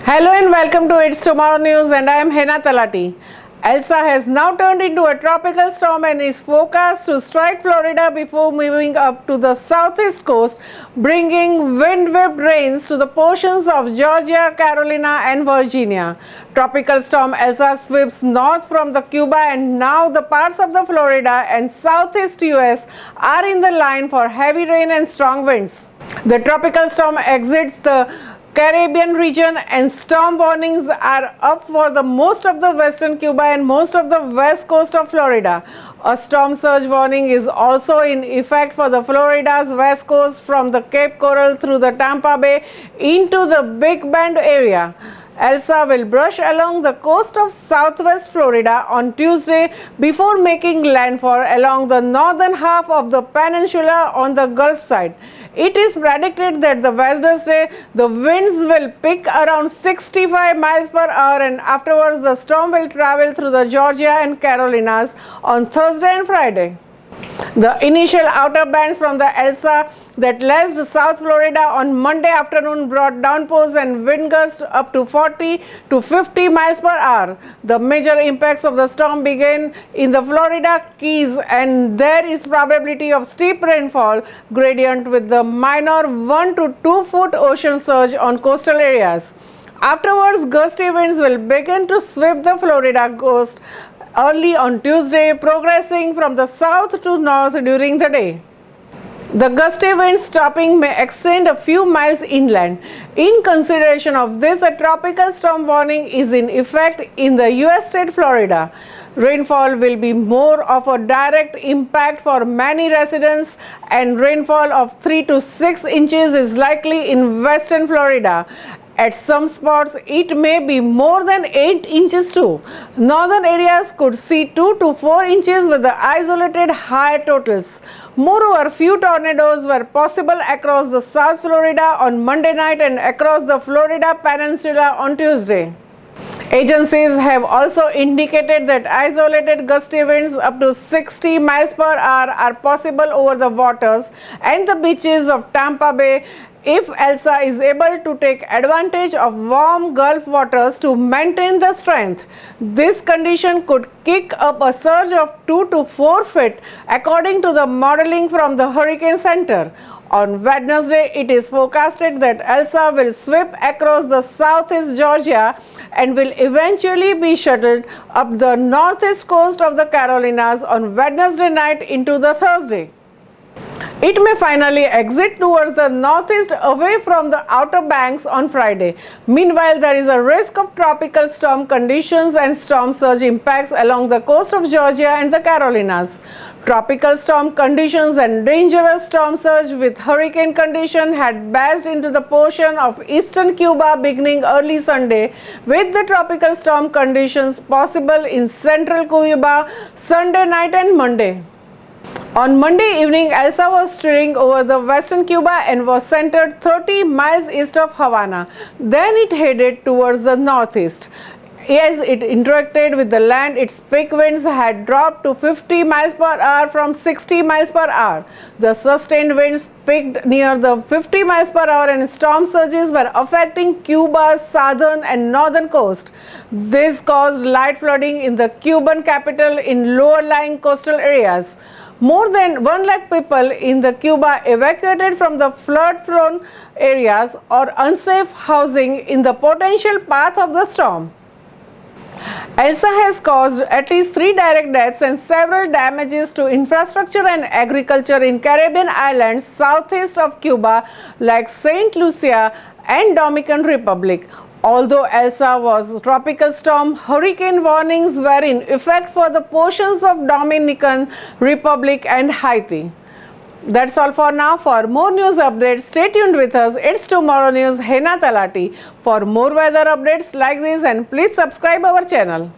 Hello and welcome to It's Tomorrow News, and I am Hena Talati. Elsa has now turned into a tropical storm and is forecast to strike Florida before moving up to the southeast coast, bringing wind-whipped rains to the portions of Georgia, Carolina and Virginia. Tropical storm Elsa sweeps north from the Cuba, and now the parts of the Florida and southeast US are in the line for heavy rain and strong winds. The tropical storm exits the Caribbean region and storm warnings are up for the most of the western Cuba and most of the west coast of Florida. A storm surge warning is also in effect for the Florida's west coast from the Cape Coral through the Tampa Bay into the Big Bend area. Elsa will brush along the coast of southwest Florida on Tuesday before making landfall along the northern half of the peninsula on the Gulf side. It is predicted that the Wednesday the winds will peak around 65 miles per hour, and afterwards the storm will travel through the Georgia and Carolinas on Thursday and Friday. The initial outer bands from the Elsa that lashed South Florida on Monday afternoon brought downpours and wind gusts up to 40 to 50 miles per hour. The major impacts of the storm began in the Florida Keys, and there is probability of steep rainfall gradient with the minor 1 to 2 foot ocean surge on coastal areas. Afterwards, gusty winds will begin to sweep the Florida coast early on Tuesday, progressing from the south to north during the day. The gusty wind stopping may extend a few miles inland. In consideration of this, a tropical storm warning is in effect in the U.S. state Florida. Rainfall will be more of a direct impact for many residents, and rainfall of 3 to 6 inches is likely in western Florida. At some spots, it may be more than 8 inches too. Northern areas could see 2 to 4 inches with the isolated higher totals. Moreover, few tornadoes were possible across the South Florida on Monday night and across the Florida Peninsula on Tuesday. Agencies have also indicated that isolated gusty winds up to 60 miles per hour are possible over the waters and the beaches of Tampa Bay if Elsa is able to take advantage of warm Gulf waters to maintain the strength. This condition could kick up a surge of 2 to 4 feet according to the modeling from the Hurricane Center. On Wednesday, it is forecasted that Elsa will sweep across the southeast Georgia and will eventually be shuttled up the northeast coast of the Carolinas on Wednesday night into the Thursday. It may finally exit towards the northeast away from the Outer Banks on Friday. Meanwhile, there is a risk of tropical storm conditions and storm surge impacts along the coast of Georgia and the Carolinas. Tropical storm conditions and dangerous storm surge with hurricane condition had bashed into the portion of eastern Cuba beginning early Sunday, with the tropical storm conditions possible in central Cuba Sunday night and Monday. On Monday evening, Elsa was steering over the western Cuba and was centered 30 miles east of Havana. Then it headed towards the northeast. As it interacted with the land, its peak winds had dropped to 50 miles per hour from 60 miles per hour. The sustained winds peaked near the 50 miles per hour, and storm surges were affecting Cuba's southern and northern coast. This caused light flooding in the Cuban capital in lower-lying coastal areas. More than 1 lakh people in the Cuba evacuated from the flood-prone areas or unsafe housing in the potential path of the storm. Elsa has caused at least 3 direct deaths and several damages to infrastructure and agriculture in Caribbean islands southeast of Cuba like St. Lucia and Dominican Republic. Although Elsa was a tropical storm, hurricane warnings were in effect for the portions of Dominican Republic and Haiti. That's all for now. For more news updates, stay tuned with us. It's Tomorrow News, Hena Talati. For more weather updates like this, and please subscribe our channel.